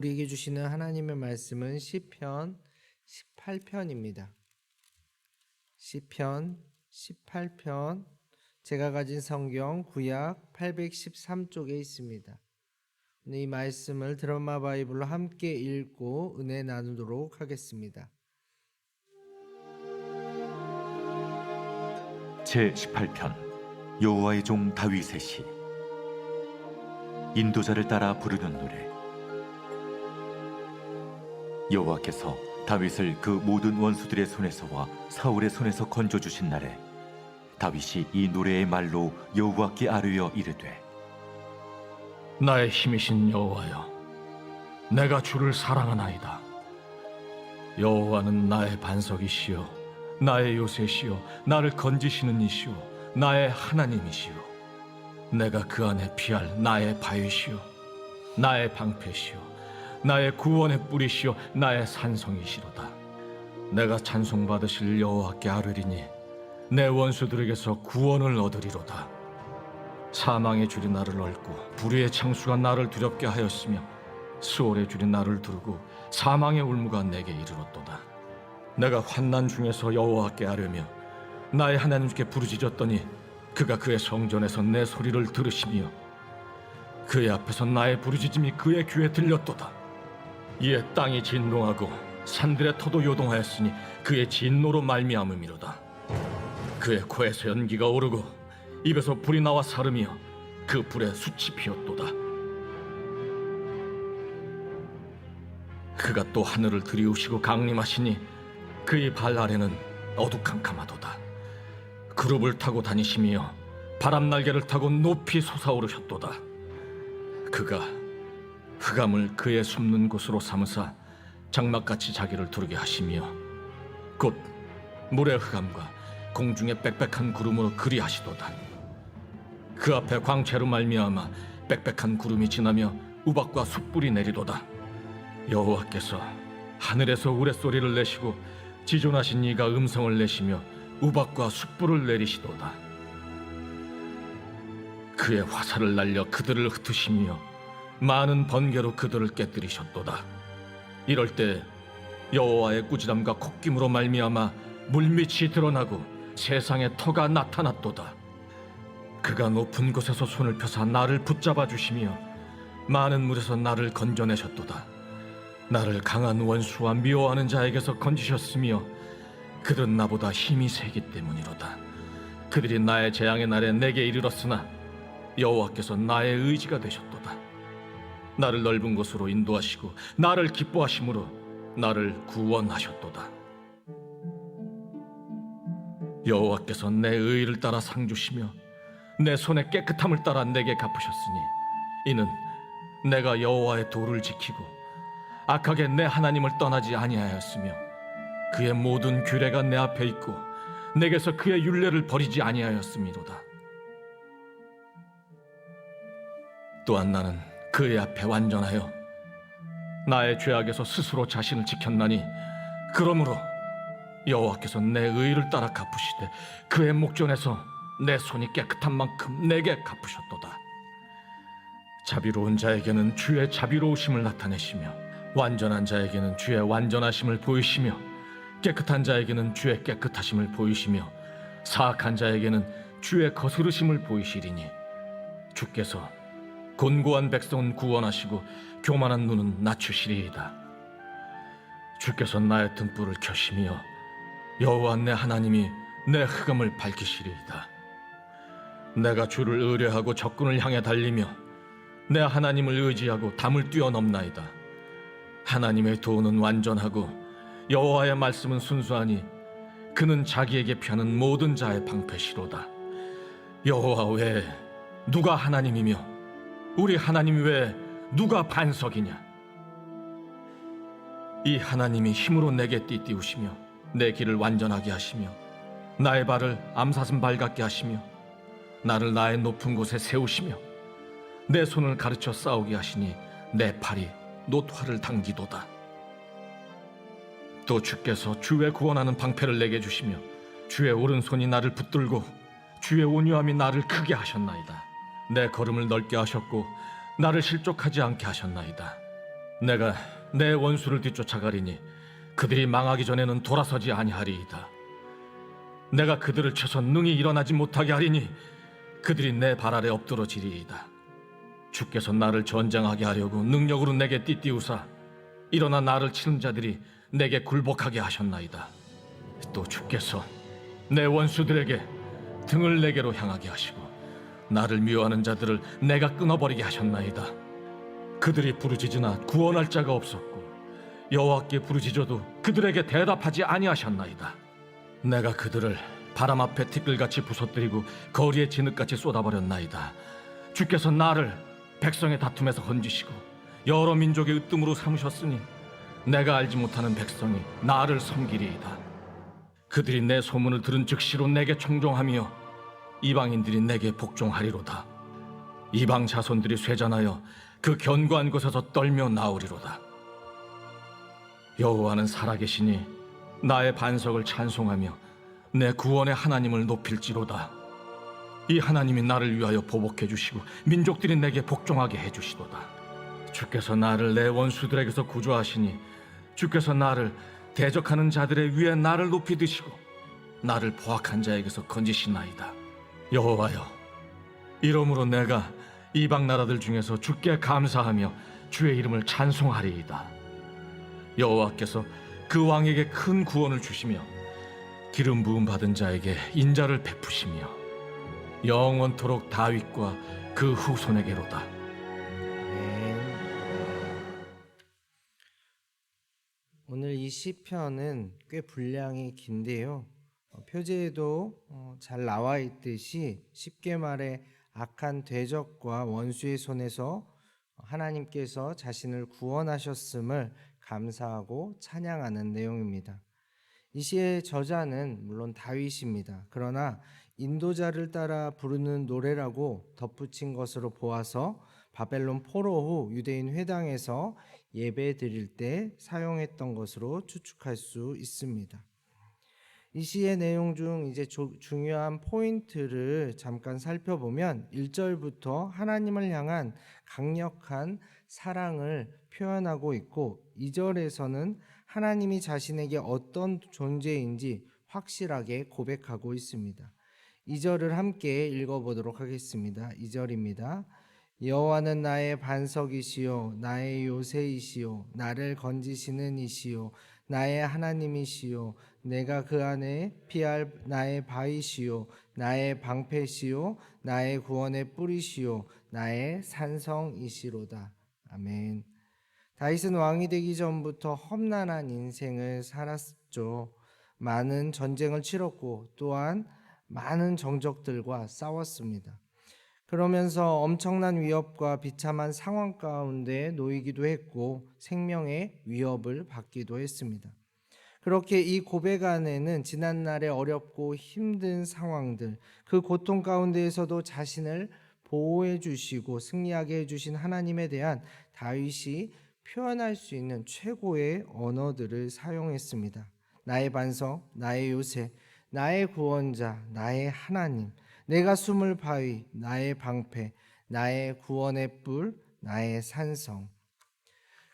우리에게 주시는 하나님의 말씀은 시편 18편입니다. 시편 18편, 제가 가진 성경 구약 813쪽에 있습니다. 오늘 이 말씀을 드라마 바이블로 함께 읽고 은혜 나누도록 하겠습니다. 제18편 여호와의 종 다윗의 시. 인도자를 따라 부르는 노래. 여호와께서 다윗을 그 모든 원수들의 손에서와 사울의 손에서 건져주신 날에 다윗이 이 노래의 말로 여호와께 아뢰어 이르되, 나의 힘이신 여호와여, 내가 주를 사랑하나이다. 여호와는 나의 반석이시요 나의 요새시요 나를 건지시는 이시요 나의 하나님이시요 내가 그 안에 피할 나의 바위시요 나의 방패시요 나의 구원의 뿌리시요 나의 산성이시로다. 내가 찬송받으실 여호와께 아뢰리니 내 원수들에게서 구원을 얻으리로다. 사망의 줄이 나를 얽고 불의의 창수가 나를 두렵게 하였으며 수월의 줄이 나를 두르고 사망의 울무가 내게 이르렀도다. 내가 환난 중에서 여호와께 아뢰며 나의 하나님께 부르짖었더니 그가 그의 성전에서 내 소리를 들으시며 그의 앞에서 나의 부르짖음이 그의 귀에 들렸도다. 이에 땅이 진동하고 산들의 터도 요동하였으니 그의 진노로 말미암음이로다. 그의 코에서 연기가 오르고 입에서 불이 나와 사르며 그 불에 숯이 피었도다. 그가 또 하늘을 들이우시고 강림하시니 그의 발 아래는 어두캄캄하도다. 그룹을 타고 다니시며 바람 날개를 타고 높이 솟아오르셨도다. 그가 흑암을 그의 숨는 곳으로 삼으사 장막같이 자기를 두르게 하시며 곧 물의 흑암과 공중의 빽빽한 구름으로 그리하시도다. 그 앞에 광채로 말미암아 빽빽한 구름이 지나며 우박과 숯불이 내리도다. 여호와께서 하늘에서 우레소리를 내시고 지존하신 이가 음성을 내시며 우박과 숯불을 내리시도다. 그의 화살을 날려 그들을 흩으시며 많은 번개로 그들을 깨뜨리셨도다. 이럴 때 여호와의 꾸지람과 콧김으로 말미암아 물밑이 드러나고 세상에 터가 나타났도다. 그가 높은 곳에서 손을 펴사 나를 붙잡아 주시며 많은 물에서 나를 건져내셨도다. 나를 강한 원수와 미워하는 자에게서 건지셨으며 그들은 나보다 힘이 세기 때문이로다. 그들이 나의 재앙의 날에 내게 이르렀으나 여호와께서 나의 의지가 되셨도다. 나를 넓은 곳으로 인도하시고 나를 기뻐하심으로 나를 구원하셨도다. 여호와께서 내 의를 따라 상 주시며 내 손의 깨끗함을 따라 내게 갚으셨으니 이는 내가 여호와의 도를 지키고 악하게 내 하나님을 떠나지 아니하였으며 그의 모든 규례가 내 앞에 있고 내게서 그의 율례를 버리지 아니하였음이로다. 또한 나는 그의 앞에 완전하여 나의 죄악에서 스스로 자신을 지켰나니 그러므로 여호와께서 내 의를 따라 갚으시되 그의 목전에서 내 손이 깨끗한 만큼 내게 갚으셨도다. 자비로운 자에게는 주의 자비로우심을 나타내시며 완전한 자에게는 주의 완전하심을 보이시며 깨끗한 자에게는 주의 깨끗하심을 보이시며 사악한 자에게는 주의 거스르심을 보이시리니 주께서 곤고한 백성은 구원하시고 교만한 눈은 낮추시리이다. 주께서 나의 등불을 켜시며 여호와 내 하나님이 내 흑암을 밝히시리이다. 내가 주를 의뢰하고 적군을 향해 달리며 내 하나님을 의지하고 담을 뛰어넘나이다. 하나님의 도는 완전하고 여호와의 말씀은 순수하니 그는 자기에게 피하는 모든 자의 방패시로다. 여호와 외에 누가 하나님이며 우리 하나님 외에 누가 반석이냐? 이 하나님이 힘으로 내게 띠띠우시며 내 길을 완전하게 하시며 나의 발을 암사슴 발 같게 하시며 나를 나의 높은 곳에 세우시며 내 손을 가르쳐 싸우게 하시니 내 팔이 노토화를 당기도다. 또 주께서 주의 구원하는 방패를 내게 주시며 주의 오른손이 나를 붙들고 주의 온유함이 나를 크게 하셨나이다. 내 걸음을 넓게 하셨고 나를 실족하지 않게 하셨나이다. 내가 내 원수를 뒤쫓아가리니 그들이 망하기 전에는 돌아서지 아니하리이다. 내가 그들을 쳐서 능히 일어나지 못하게 하리니 그들이 내 발 아래 엎드러지리이다. 주께서 나를 전쟁하게 하려고 능력으로 내게 띠띠우사 일어나 나를 치는 자들이 내게 굴복하게 하셨나이다. 또 주께서 내 원수들에게 등을 내게로 향하게 하시고 나를 미워하는 자들을 내가 끊어버리게 하셨나이다. 그들이 부르짖으나 구원할 자가 없었고 여호와께 부르짖어도 그들에게 대답하지 아니하셨나이다. 내가 그들을 바람 앞에 티끌같이 부서뜨리고 거리에 진흙같이 쏟아버렸나이다. 주께서 나를 백성의 다툼에서 건지시고 여러 민족의 으뜸으로 삼으셨으니 내가 알지 못하는 백성이 나를 섬기리이다. 그들이 내 소문을 들은 즉시로 내게 청종하며 이방인들이 내게 복종하리로다. 이방 자손들이 쇠잔하여 그 견고한 곳에서 떨며 나오리로다. 여호와는 살아계시니 나의 반석을 찬송하며 내 구원의 하나님을 높일지로다. 이 하나님이 나를 위하여 보복해 주시고 민족들이 내게 복종하게 해 주시도다. 주께서 나를 내 원수들에게서 구조하시니 주께서 나를 대적하는 자들의 위에 나를 높이 드시고 나를 포악한 자에게서 건지시나이다. 여호와여, 이러므로 내가 이방 나라들 중에서 주께 감사하며 주의 이름을 찬송하리이다. 여호와께서 그 왕에게 큰 구원을 주시며 기름 부음 받은 자에게 인자를 베푸시며 영원토록 다윗과 그 후손에게로다. 오늘 이 시편은 꽤 분량이 긴데요. 표제에도 잘 나와 있듯이 쉽게 말해 악한 대적과 원수의 손에서 하나님께서 자신을 구원하셨음을 감사하고 찬양하는 내용입니다. 이 시의 저자는 물론 다윗입니다. 그러나 인도자를 따라 부르는 노래라고 덧붙인 것으로 보아서 바벨론 포로 후 유대인 회당에서 예배 드릴 때 사용했던 것으로 추측할 수 있습니다. 이 시의 내용 중 이제 중요한 포인트를 잠깐 살펴보면 1절부터 하나님을 향한 강력한 사랑을 표현하고 있고 2절에서는 하나님이 자신에게 어떤 존재인지 확실하게 고백하고 있습니다. 2절을 함께 읽어보도록 하겠습니다. 2절입니다. 여호와는 나의 반석이시요 나의 요새이시요 나를 건지시는 이시요 나의 하나님이시요 내가 그 안에 피할 나의 바위시요 나의 방패시요 나의 구원의 뿌리시요 나의 산성이시로다. 아멘. 다윗은 왕이 되기 전부터 험난한 인생을 살았죠. 많은 전쟁을 치렀고 또한 많은 정적들과 싸웠습니다. 그러면서 엄청난 위협과 비참한 상황 가운데 놓이기도 했고 생명의 위협을 받기도 했습니다. 그렇게 이 고백 안에는 지난날의 어렵고 힘든 상황들, 그 고통 가운데에서도 자신을 보호해 주시고 승리하게 해주신 하나님에 대한 다윗이 표현할 수 있는 최고의 언어들을 사용했습니다. 나의 반석, 나의 요새, 나의 구원자, 나의 하나님, 내가 숨을 바위, 나의 방패, 나의 구원의 뿔, 나의 산성.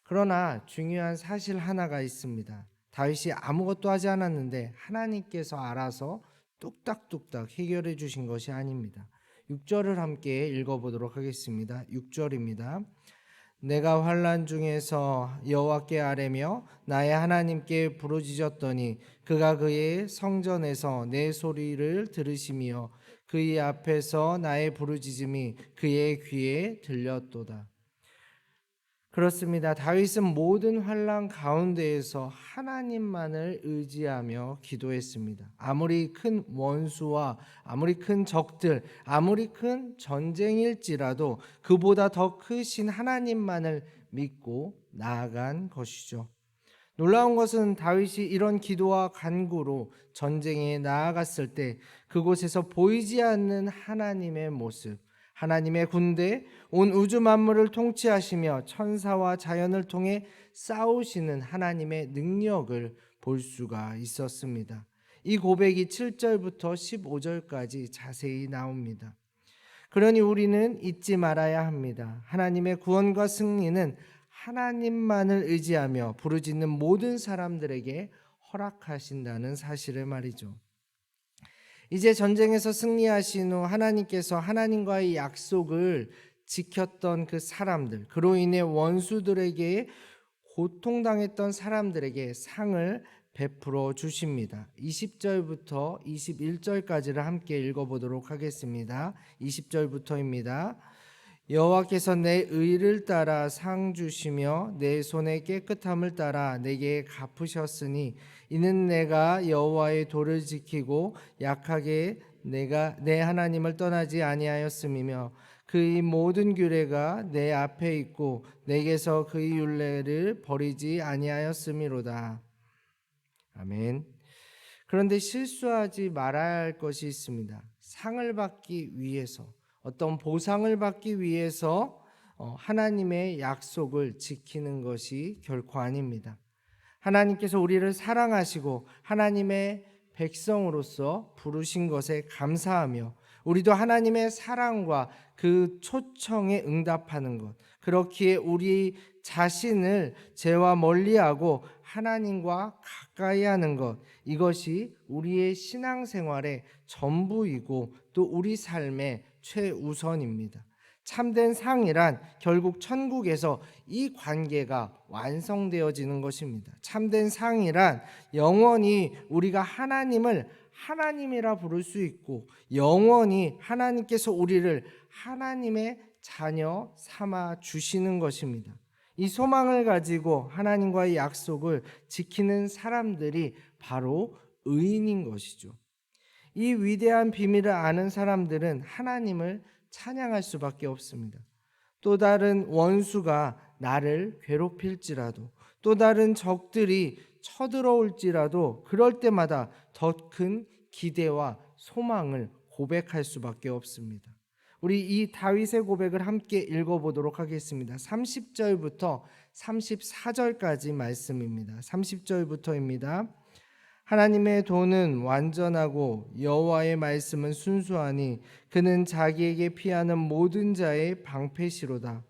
그러나 중요한 사실 하나가 있습니다. 다윗이 아무것도 하지 않았는데 하나님께서 알아서 뚝딱뚝딱 해결해 주신 것이 아닙니다. 6절을 함께 읽어보도록 하겠습니다. 6절입니다. 내가 환난 중에서 여호와께 아뢰며 나의 하나님께 부르짖었더니 그가 그의 성전에서 내 소리를 들으시며 그의 앞에서 나의 부르짖음이 그의 귀에 들렸도다. 그렇습니다. 다윗은 모든 환난 가운데에서 하나님만을 의지하며 기도했습니다. 아무리 큰 원수와 아무리 큰 적들, 아무리 큰 전쟁일지라도 그보다 더 크신 하나님만을 믿고 나아간 것이죠. 놀라운 것은 다윗이 이런 기도와 간구로 전쟁에 나아갔을 때 그곳에서 보이지 않는 하나님의 모습, 하나님의 군대, 온 우주 만물을 통치하시며 천사와 자연을 통해 싸우시는 하나님의 능력을 볼 수가 있었습니다. 이 고백이 7절부터 15절까지 자세히 나옵니다. 그러니 우리는 잊지 말아야 합니다. 하나님의 구원과 승리는 하나님만을 의지하며 부르짖는 모든 사람들에게 허락하신다는 사실을 말이죠. 이제 전쟁에서 승리하신 후 하나님께서 하나님과의 약속을 지켰던 그 사람들, 그로 인해 원수들에게 고통당했던 사람들에게 상을 베풀어 주십니다. 20절부터 21절까지를 함께 읽어보도록 하겠습니다. 20절부터입니다. 여호와께서 내 의를 따라 상 주시며 내 손의 깨끗함을 따라 내게 갚으셨으니 이는 내가 여호와의 도를 지키고 약하게 내가 내 하나님을 떠나지 아니하였음이며 그의 모든 규례가 내 앞에 있고 내게서 그의 율례를 버리지 아니하였음이로다. 아멘. 그런데 실수하지 말아야 할 것이 있습니다. 상을 받기 위해서, 어떤 보상을 받기 위해서 하나님의 약속을 지키는 것이 결코 아닙니다. 하나님께서 우리를 사랑하시고 하나님의 백성으로서 부르신 것에 감사하며 우리도 하나님의 사랑과 그 초청에 응답하는 것, 그렇기에 우리 자신을 죄와 멀리하고 하나님과 가까이 하는 것, 이것이 우리의 신앙생활의 전부이고 또 우리 삶의 최우선입니다. 참된 상이란 결국 천국에서 이 관계가 완성되어지는 것입니다. 참된 상이란 영원히 우리가 하나님을 하나님이라 부를 수 있고 영원히 하나님께서 우리를 하나님의 자녀 삼아 주시는 것입니다. 이 소망을 가지고 하나님과의 약속을 지키는 사람들이 바로 의인인 것이죠. 이 위대한 비밀을 아는 사람들은 하나님을 찬양할 수밖에 없습니다. 또 다른 원수가 나를 괴롭힐지라도, 또 다른 적들이 쳐들어올지라도 그럴 때마다 더 큰 기대와 소망을 고백할 수밖에 없습니다. 우리 이 다윗의 고백을 함께 읽어보도록 하겠습니다. 30절부터 34절까지 말씀입니다. 30절부터입니다. 하나님의 도는 완전하고 여호와의 말씀은 순수하니 그는 자기에게 피하는 모든 자의 방패시로다.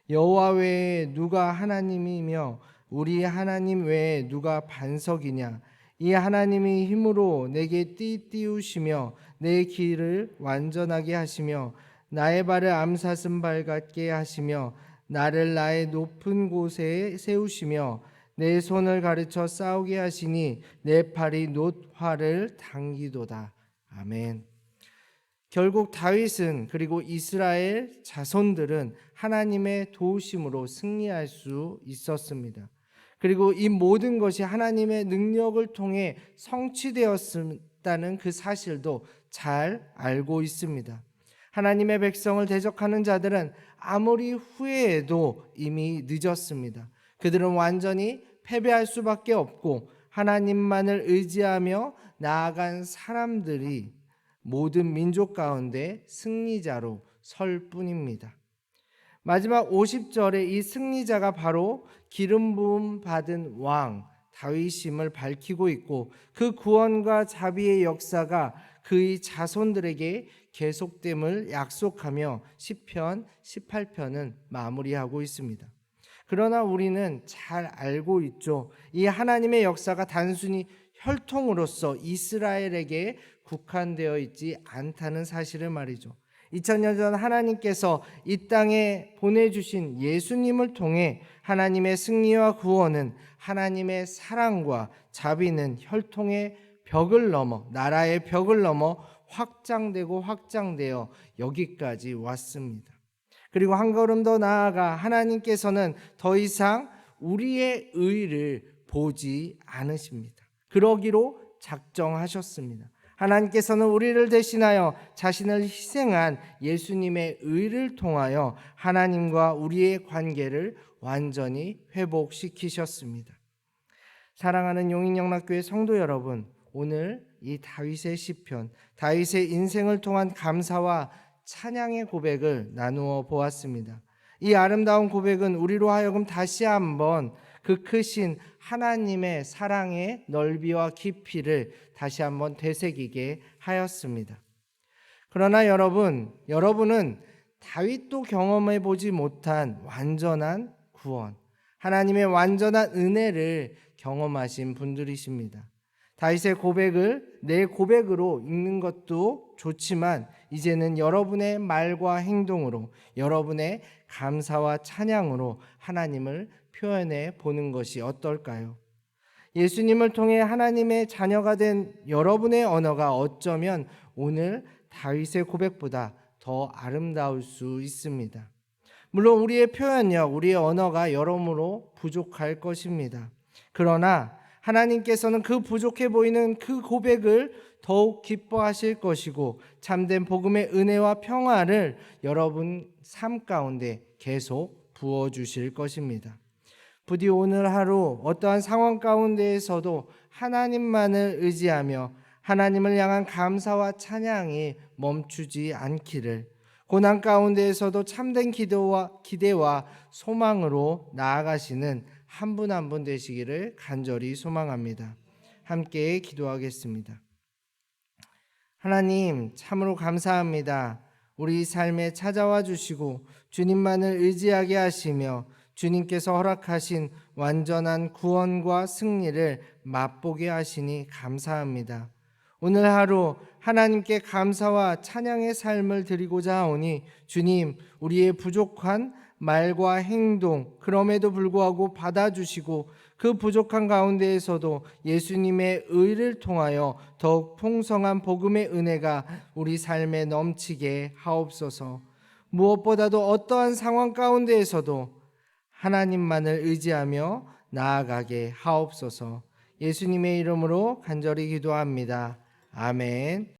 여호와 외에 누가 하나님이며 우리 하나님 외에 누가 반석이냐. 이 하나님이 힘으로 내게 띠띠우시며 내 길을 완전하게 하시며 나의 발을 암사슴발 같게 하시며 나를 나의 높은 곳에 세우시며 내 손을 가르쳐 싸우게 하시니 내 팔이 놋화를 당기도다. 아멘. 결국 다윗은 그리고 이스라엘 자손들은 하나님의 도우심으로 승리할 수 있었습니다. 그리고 이 모든 것이 하나님의 능력을 통해 성취되었다는 그 사실도 잘 알고 있습니다. 하나님의 백성을 대적하는 자들은 아무리 후회해도 이미 늦었습니다. 그들은 완전히 패배할 수밖에 없고 하나님만을 의지하며 나아간 사람들이 모든 민족 가운데 승리자로 설 뿐입니다. 마지막 50절에 이 승리자가 바로 기름 부음 받은 왕 다윗임을 밝히고 있고 그 구원과 자비의 역사가 그의 자손들에게 계속됨을 약속하며 시편 18편은 마무리하고 있습니다. 그러나 우리는 잘 알고 있죠. 이 하나님의 역사가 단순히 혈통으로서 이스라엘에게 국한되어 있지 않다는 사실을 말이죠. 2000년 전 하나님께서 이 땅에 보내주신 예수님을 통해 하나님의 승리와 구원은 하나님의 사랑과 자비는 혈통의 벽을 넘어 나라의 벽을 넘어 확장되어 여기까지 왔습니다. 그리고 한 걸음 더 나아가 하나님께서는 더 이상 우리의 의를 보지 않으십니다. 그러기로 작정하셨습니다. 하나님께서는 우리를 대신하여 자신을 희생한 예수님의 의를 통하여 하나님과 우리의 관계를 완전히 회복시키셨습니다. 사랑하는 용인영락교회 성도 여러분, 오늘 이 다윗의 시편, 다윗의 인생을 통한 감사와 찬양의 고백을 나누어 보았습니다. 이 아름다운 고백은 우리로 하여금 다시 한번 그 크신 하나님의 사랑의 넓이와 깊이를 다시 한번 되새기게 하였습니다. 그러나 여러분은 다윗도 경험해 보지 못한 완전한 구원, 하나님의 완전한 은혜를 경험하신 분들이십니다. 다윗의 고백을 내 고백으로 읽는 것도 좋지만 이제는 여러분의 말과 행동으로, 여러분의 감사와 찬양으로 하나님을 표현해 보는 것이 어떨까요? 예수님을 통해 하나님의 자녀가 된 여러분의 언어가 어쩌면 오늘 다윗의 고백보다 더 아름다울 수 있습니다. 물론 우리의 표현력, 우리의 언어가 여러모로 부족할 것입니다. 그러나 하나님께서는 그 부족해 보이는 그 고백을 더욱 기뻐하실 것이고 참된 복음의 은혜와 평화를 여러분 삶 가운데 계속 부어주실 것입니다. 부디 오늘 하루 어떠한 상황 가운데에서도 하나님만을 의지하며 하나님을 향한 감사와 찬양이 멈추지 않기를, 고난 가운데에서도 참된 기대와 소망으로 나아가시는 한 분 한 분 되시기를 간절히 소망합니다. 함께 기도하겠습니다. 하나님, 참으로 감사합니다. 우리 삶에 찾아와 주시고 주님만을 의지하게 하시며 주님께서 허락하신 완전한 구원과 승리를 맛보게 하시니 감사합니다. 오늘 하루 하나님께 감사와 찬양의 삶을 드리고자 하오니 주님, 우리의 부족한 말과 행동, 그럼에도 불구하고 받아주시고 그 부족한 가운데에서도 예수님의 의를 통하여 더욱 풍성한 복음의 은혜가 우리 삶에 넘치게 하옵소서. 무엇보다도 어떠한 상황 가운데에서도 하나님만을 의지하며 나아가게 하옵소서. 예수님의 이름으로 간절히 기도합니다. 아멘.